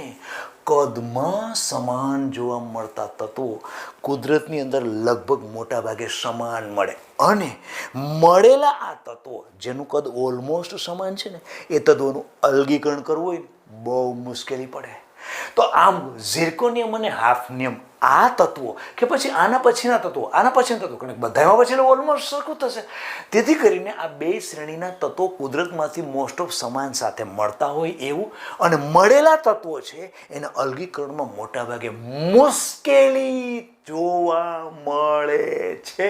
[SPEAKER 1] કદમાં સમાન જોવા મળતા તત્વો કુદરતની અંદર લગભગ મોટા ભાગે સમાન મળે. અને મળેલા આ તત્વો જેનું કદ ઓલમોસ્ટ સમાન છે ને, એ તત્વોનું અલગીકરણ કરવું હોય બહુ મુશ્કેલી પડે. તો આમ ઝિર્કોનિયમ અને હાફનિયમ આ તત્વો કે પછી આના પછીના તત્વો, આના પછીના તત્વો, કારણ કે બધામાં પછી ઓલમોસ્ટ સરખું થશે. તેથી કરીને આ બે શ્રેણીના તત્વો કુદરતમાંથી મોસ્ટ ઓફ સમાન સાથે મળતા હોય એવું, અને મળેલા તત્વો છે એના અલગીકરણમાં મોટાભાગે મુશ્કેલી જોવા મળે છે.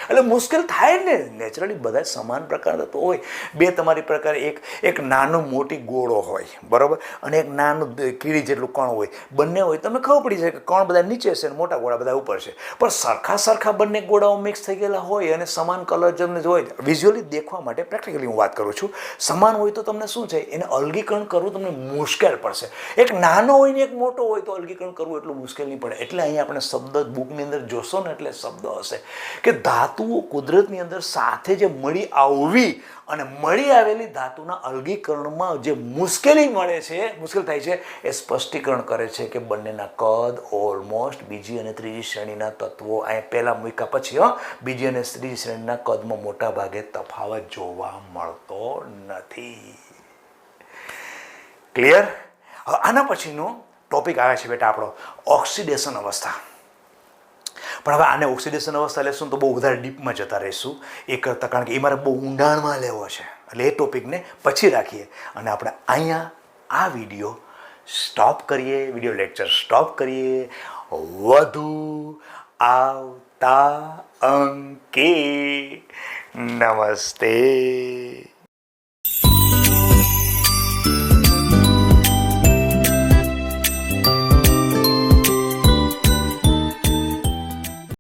[SPEAKER 1] એટલે મુશ્કેલ થાય ને, નેચરલી બધા સમાન પ્રકારના તત્વો હોય. બે તમારી પ્રકાર, એક નાનો મોટી ગોળો હોય, બરાબર, અને એક નાનું કીડી જેટલું કણ હોય. બંને હોય તમને ખબર પડી જાય કે કણ બધા નીચે છે અને મોટા ગોળા બધા ઉપર છે, પણ સરખા બંને ગોળાઓ મિક્સ થઈ ગયેલા હોય અને સમાન કલર જેમને હોય વિઝ્યુઅલી દેખવા માટે, પ્રેક્ટિકલી હું વાત કરું છું, સમાન હોય તો તમને શું છે, એને અલગીકરણ કરવું તમને મુશ્કેલ પડશે. એક નાનો હોય ને એક મોટો હોય તો અલગીકરણ કરવું એટલું મુશ્કેલ નહીં પડે. એટલે અહીંયા આપણે શબ્દ બુકની અંદર જોશો ને એટલે શબ્દ હશે કે ધાતુઓ કુદરતની અંદર સાથે જે મળી આવવી અને મળી આવેલી ધાતુના અલગીકરણમાં જે મુશ્કેલી મુશ્કેલ થાય છે એ સ્પષ્ટીકરણ કરે છે કે બંનેના કદ ઓલમોસ્ટ બીજી અને ત્રીજી શ્રેણીના તત્વો અહીં પહેલાં મૂક્યા પછી બીજી અને ત્રીજી શ્રેણીના કદમાં મોટા ભાગે તફાવત જોવા મળતો નથી. ક્લિયર? આના પછીનો ટોપિક આવે છે બેટા આપણો ઓક્સિડેશન અવસ્થા. પણ હવે આને ઓક્સિડેશન અવસ્થા લેશું તો બહુ વધારે ડીપમાં જતા રહીશું એ કરતાં, કારણ કે એ મારે બહુ ઊંડાણમાં લેવો છે. એટલે એ ટોપિકને પછી રાખીએ અને આપણે અહીંયા આ વિડીયો સ્ટોપ કરીએ, વિડીયો લેક્ચર સ્ટોપ કરીએ. વધુ આવતા અંકે નમસ્તે.